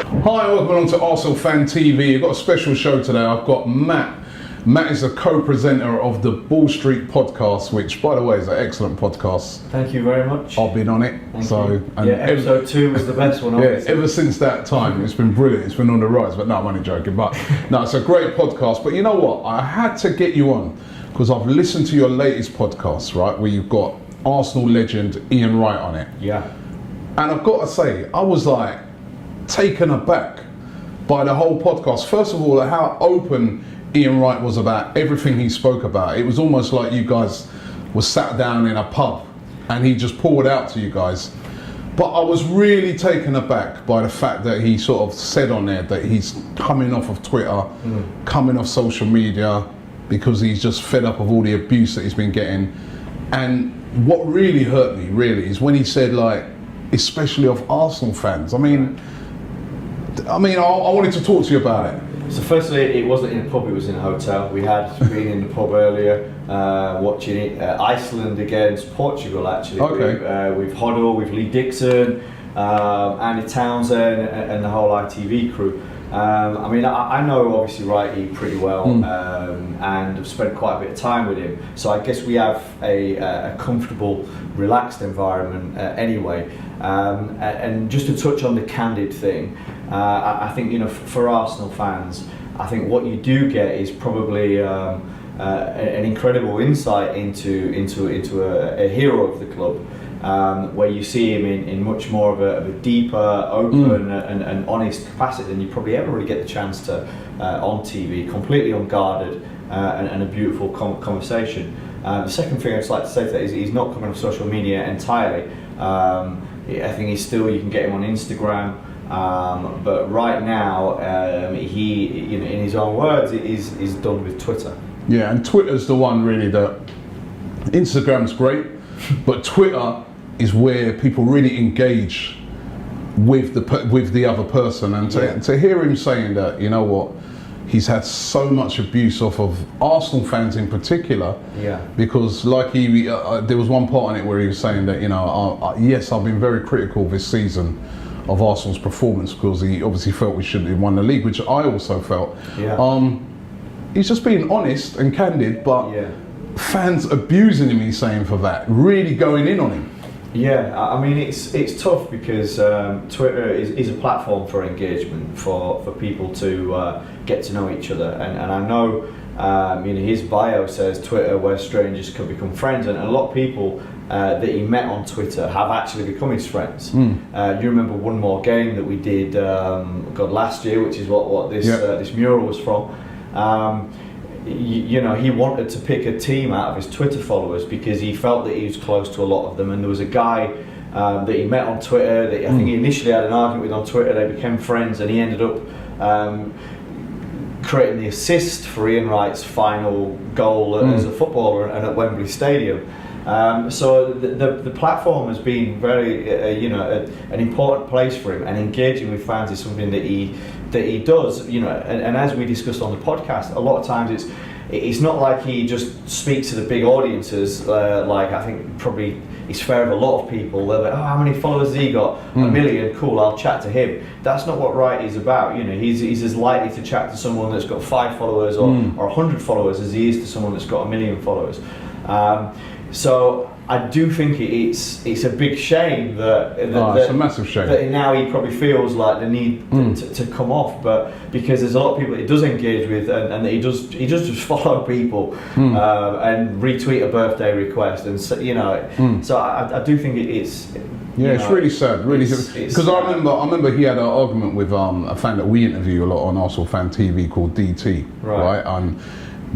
Hi, welcome along to Arsenal Fan TV. I've got a special show today. I've got Matt. Matt is a co-presenter of the Ball Street podcast, which, by the way, is an excellent podcast. Thank you very much. I've been on it. Thank you. And episode 2 was the best one. Yeah, ever since that time, it's been brilliant. It's been on the rise, but no, I'm only joking. But no, it's a great podcast. But you know what? I had to get you on because I've listened to your latest podcast, right, where you've got Arsenal legend Ian Wright on it. Yeah. And I've got to say, I was like taken aback by the whole podcast. First of all, how open Ian Wright was about everything he spoke about. It was almost like you guys were sat down in a pub and he just poured out to you guys. But I was really taken aback by the fact that he sort of said on there that he's coming off of Twitter, coming off social media, because he's just fed up of all the abuse that he's been getting. And what really hurt me, really, is when he said, like, especially of Arsenal fans. I mean, I wanted to talk to you about it. So firstly, it wasn't in a pub, it was in a hotel. We had been in the pub earlier, watching it. Iceland against Portugal, actually. Okay. With Hoddle, with Lee Dixon, Andy Townsend, and the whole ITV crew. I know obviously Wrighty pretty well, and have spent quite a bit of time with him. So I guess we have a comfortable, relaxed environment anyway. And just to touch on the candid thing, I think, you know, for Arsenal fans, I think what you do get is probably an incredible insight into a hero of the club. Where you see him in much more of a deeper, open and honest capacity than you probably ever really get the chance to on TV, completely unguarded and a beautiful conversation. The second thing I'd just like to say to that is he's not coming on social media entirely. I think he's still, you can get him on Instagram, but right now he, you know, in his own words, is done with Twitter. Yeah, and Twitter's the one really that, Instagram's great, but Twitter is where people really engage with the other person, and to hear him saying that, you know what, he's had so much abuse off of Arsenal fans in particular. Yeah. Because like there was one part on it where he was saying that, you know, yes, I've been very critical this season of Arsenal's performance because he obviously felt we should have won the league, which I also felt. Yeah. He's just being honest and candid, but fans abusing him, he's saying, for that, really going in on him. Yeah, I mean, it's tough because Twitter is a platform for engagement, for people to get to know each other, and I know, you know, his bio says Twitter where strangers can become friends, and a lot of people that he met on Twitter have actually become his friends. You remember One More Game that we did last year, which is what this mural was from. You know, he wanted to pick a team out of his Twitter followers because he felt that he was close to a lot of them, and there was a guy that he met on Twitter that I think he initially had an argument with on Twitter. They became friends, and he ended up creating the assist for Ian Wright's final goal as a footballer and at Wembley Stadium. So the platform has been very, you know, an important place for him, and engaging with fans is something that he does, you know, and as we discussed on the podcast, a lot of times it's not like he just speaks to the big audiences, like I think probably it's fair of a lot of people. They're like, oh, how many followers has he got? 1 million, cool, I'll chat to him. That's not what Wright is about. You know, he's as likely to chat to someone that's got 5 followers or 100 followers as he is to someone that's got 1 million followers. So I do think it's a big shame that it's a massive shame that now he probably feels like the need to come off, but because there's a lot of people that he does engage with, and that he does just follow people and retweet a birthday request, and so, you know, so I do think it's. Yeah, it's really sad, really sad. Because I remember he had an argument with a fan that we interview a lot on Arsenal Fan TV called DT, right?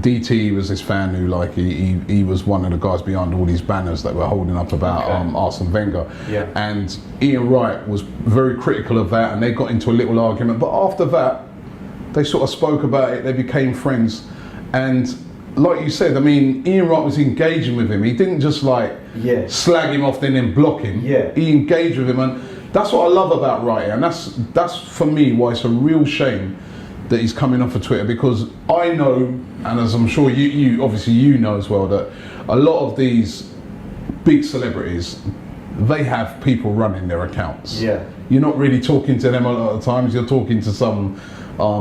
DT was this fan who, like, he was one of the guys behind all these banners that were holding up about Arsene Wenger. Yeah. And Ian Wright was very critical of that, and they got into a little argument. But after that, they sort of spoke about it, they became friends. And like you said, I mean, Ian Wright was engaging with him. He didn't just like slag him off then block him. Yeah. He engaged with him, and that's what I love about Wright. And that's for me why it's a real shame that he's coming off of Twitter, because I know, and as I'm sure you obviously you know as well, that a lot of these big celebrities they have people running their accounts. Yeah. You're not really talking to them a lot of times. You're talking to some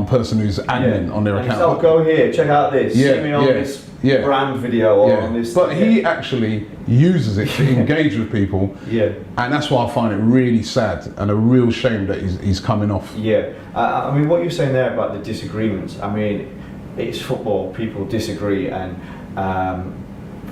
person who's admin on their account. Oh, go here, check out this. See me on this brand video or on this. But he actually uses it to engage with people. Yeah. And that's why I find it really sad and a real shame that he's coming off. Yeah. I mean, what you're saying there about the disagreements, I mean, it's football, people disagree, and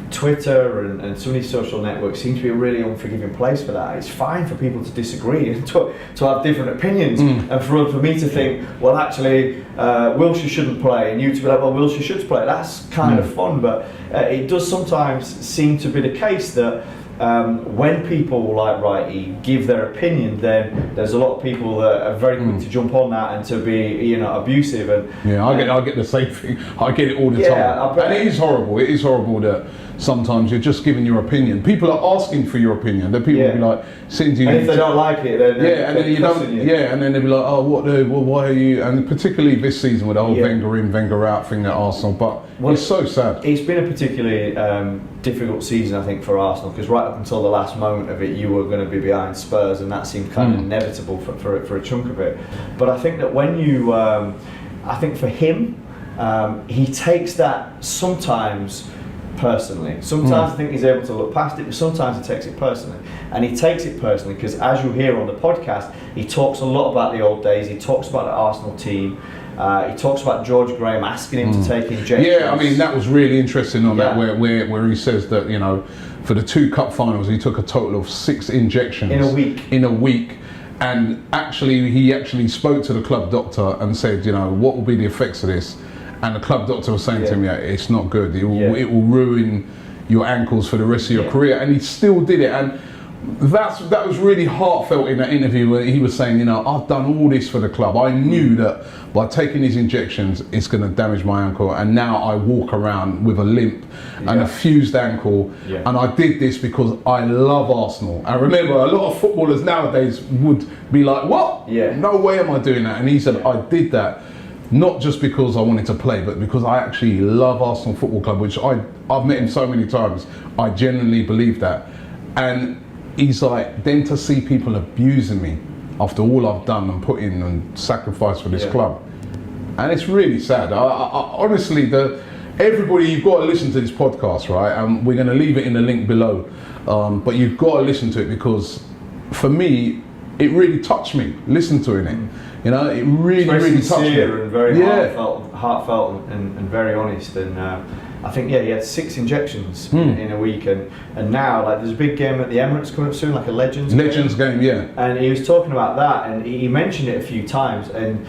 Twitter and some of these social networks seem to be a really unforgiving place for that. It's fine for people to disagree and to have different opinions, and for me to think, well, actually, Wilshere shouldn't play, and you to be like, well, Wilshere should play. That's kind of fun, but it does sometimes seem to be the case that when people like Wrighty give their opinion, then there's a lot of people that are very quick to jump on that and to be, abusive. And I get the same thing. I get it all the time, and it is horrible. It is horrible that sometimes you're just giving your opinion. People are asking for your opinion. That people will be like, saying to you, and if they don't like it, then and then you don't, and then they'll be like, oh, why are you? And particularly this season with the whole Wenger in, Wenger out thing at Arsenal, but it's so sad. It's been a particularly difficult season, I think, for Arsenal, because right up until the last moment of it, you were going to be behind Spurs, and that seemed kind of inevitable for a chunk of it. But I think that when you, I think for him, he takes that sometimes personally. Sometimes I think he's able to look past it, but sometimes he takes it personally. And he takes it personally because, as you hear on the podcast, he talks a lot about the old days. He talks about the Arsenal team. He talks about George Graham asking him to take injections. Yeah, I mean, that was really interesting on that, where he says that, for the 2 cup finals, he took a total of 6 injections in a week. And he actually spoke to the club doctor and said, what will be the effects of this? And the club doctor was saying to him, it's not good. It will ruin your ankles for the rest of your career. And he still did it. And that was really heartfelt in that interview where he was saying, I've done all this for the club. I knew that by taking these injections, it's going to damage my ankle. And now I walk around with a limp and a fused ankle. Yeah. And I did this because I love Arsenal. I remember a lot of footballers nowadays would be like, what? Yeah. No way am I doing that. And he said, I did that. Not just because I wanted to play, but because I actually love Arsenal Football Club, which I've met him so many times. I genuinely believe that. And he's like, then to see people abusing me after all I've done and put in and sacrificed for this club. And it's really sad. I honestly, everybody, you've got to listen to this podcast, right? And we're going to leave it in the link below. But you've got to listen to it because for me, it really touched me, listen to it. It really touched me. And very heartfelt and very honest. And I think, he had 6 injections in a week. And now, there's a big game at the Emirates coming up soon, like a Legends game. And he was talking about that, and he mentioned it a few times. And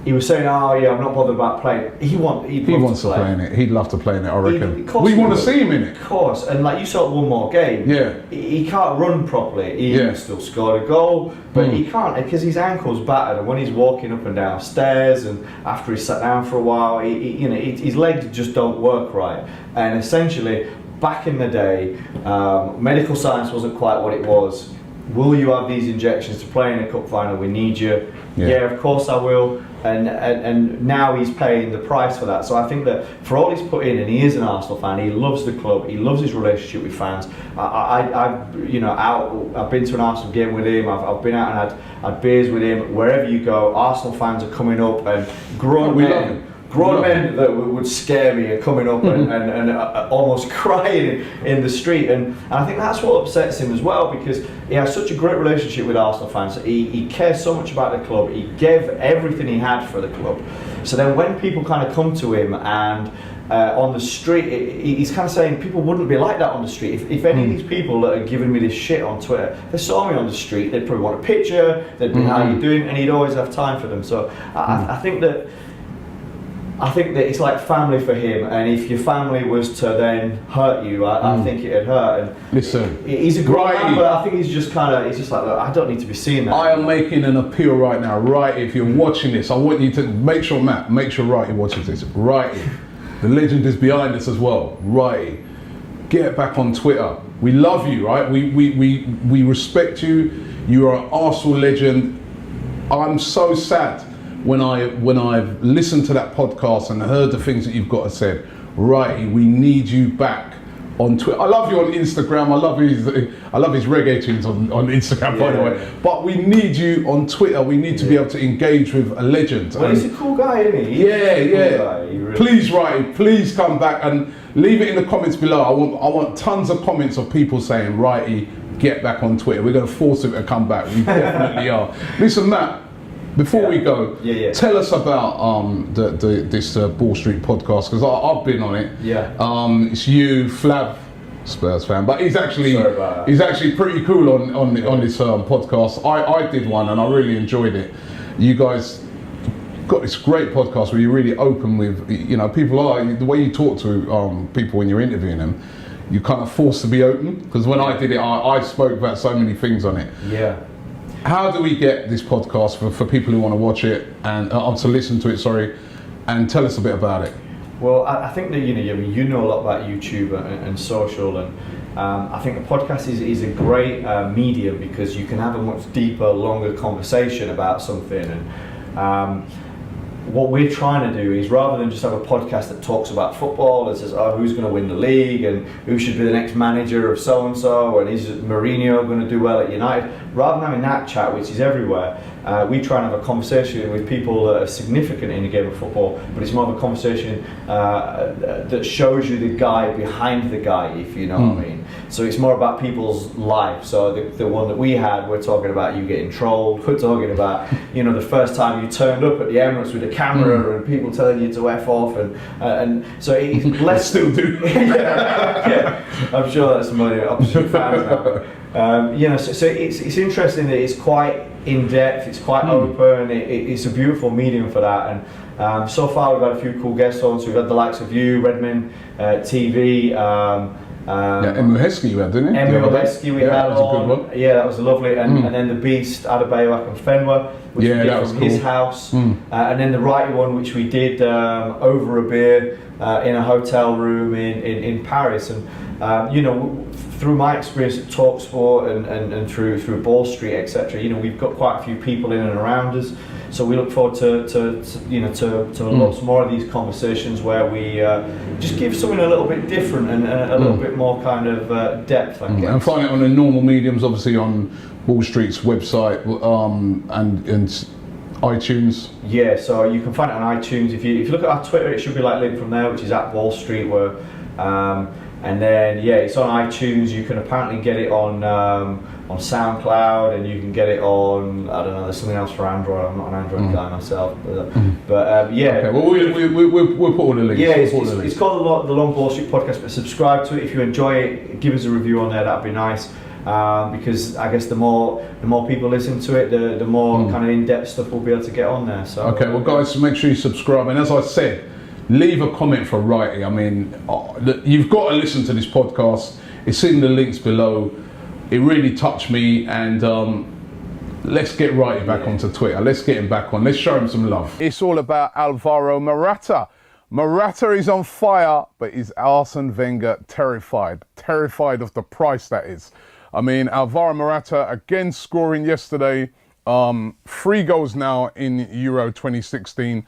he was saying, I'm not bothered about playing. He wants to play in it. He'd love to play in it, I reckon. We want to see him in it. Of course. And you saw one more game. Yeah. He can't run properly. He still scored a goal, but he can't because his ankle's battered. And when he's walking up and down stairs, and after he's sat down for a while, his legs just don't work right. And essentially, back in the day, medical science wasn't quite what it was. Will you have these injections to play in a cup final? We need you. Yeah, of course I will. And now he's paying the price for that. So I think that for all he's put in, and he is an Arsenal fan, he loves the club, he loves his relationship with fans. I've been to an Arsenal game with him. I've been out and had beers with him. Wherever you go, Arsenal fans are coming up, and grown men that would scare me are coming up and almost crying in the street, and I think that's what upsets him as well, because he has such a great relationship with Arsenal fans. He cares so much about the club. He gave everything he had for the club. So then when people kind of come to him and on the street, he's kind of saying people wouldn't be like that on the street. If any of these people that are giving me this shit on Twitter, they saw me on the street, they'd probably want a picture, they'd be, how you doing? And he'd always have time for them. So I think that it's like family for him, and if your family was to then hurt you, I think it'd hurt. And listen, he's a great man, but I think he's just like, look, I don't need to be seeing that. I am making an appeal right now, Wright. If you're watching this, I want you to make sure Wrighty watches this. Wrighty, the legend is behind this as well. Wrighty, get back on Twitter. We love you, right? We respect you. You are an Arsenal legend. I'm so sad when I've listened to that podcast and heard the things that you've got to say. Righty, we need you back on Twitter. I love you on Instagram. I love his reggae tunes on Instagram, by the way. But we need you on Twitter. We need to be able to engage with a legend. Well, he's a cool guy, isn't he? Really please, Wright, please come back and leave it in the comments below. I want tons of comments of people saying, Wrighty, get back on Twitter. We're going to force him to come back. We definitely are. Listen, Matt, before we go, tell us about this Ball Street podcast, because I've been on it. It's you, Flav, Spurs fan, but he's actually pretty cool on this podcast. I did one and I really enjoyed it. You guys got this great podcast where you're really open with, you know, the way you talk to people when you're interviewing them. You're kind of forced to be open, because when I did it, I spoke about so many things on it. How do we get this podcast for people who want to watch it and to listen to it? Sorry, and tell us a bit about it. Well, I think that you know a lot about YouTube and social, and I think the podcast is a great medium, because you can have a much deeper, longer conversation about something. And what we're trying to do is, rather than just have a podcast that talks about football and says, oh, who's going to win the league and who should be the next manager of so-and-so and is Mourinho going to do well at United, rather than having that chat, which is everywhere, we try and have a conversation with people that are significant in the game of football, but it's more of a conversation that shows you the guy behind the guy, if you know what I mean. So it's more about people's life. So the one that we had, we're talking about you getting trolled. We're talking about, you know, the first time you turned up at the Emirates with a camera and people telling you to F off, and so it's less still do. I'm sure that's some of the opposite fans now. You know, so it's interesting that it's quite in depth, it's quite open, it's a beautiful medium for that. And so far we've had a few cool guests on, so we've had the likes of you, Redman TV, Emu Heskey you had, didn't you? Emu Heskey we had that was on. a good one. Yeah, that was lovely. And then the Beast, Adebayo and Fenwa, which we did from his house. And then the Wright one, which we did over a beer in a hotel room in Paris. And you know, through my experience at TalkSport and through Ball Street, etc., you know, we've got quite a few people in and around us. So we look forward to lots more of these conversations where we just give something a little bit different and a little bit more kind of depth, I guess. And find it on the normal mediums, obviously on Ball Street's website and iTunes. Yeah, so you can find it on iTunes. If you look at our Twitter, it should be like linked from there, which is at Ball Street. Where and then it's on iTunes. You can apparently get it on SoundCloud, and you can get it on, I don't know, there's something else for Android. I'm not an Android guy myself, but yeah. Okay, well we'll put all the links. Yeah, it's called the Long Ball Street Podcast. But subscribe to it if you enjoy it. Give us a review on there. That'd be nice. Because I guess the more people listen to it, the more kind of in-depth stuff we'll be able to get on there. So okay, well guys, make sure you subscribe, and as I said, leave a comment for Wrighty. I mean, you've got to listen to this podcast. It's in the links below. It really touched me, and let's get Wrighty back onto Twitter. Let's get him back on. Let's show him some love. It's all about Alvaro Morata. Morata is on fire, but is Arsene Wenger terrified? Terrified of the price that is. I mean, Alvaro Morata again scoring yesterday. 3 goals now in Euro 2016.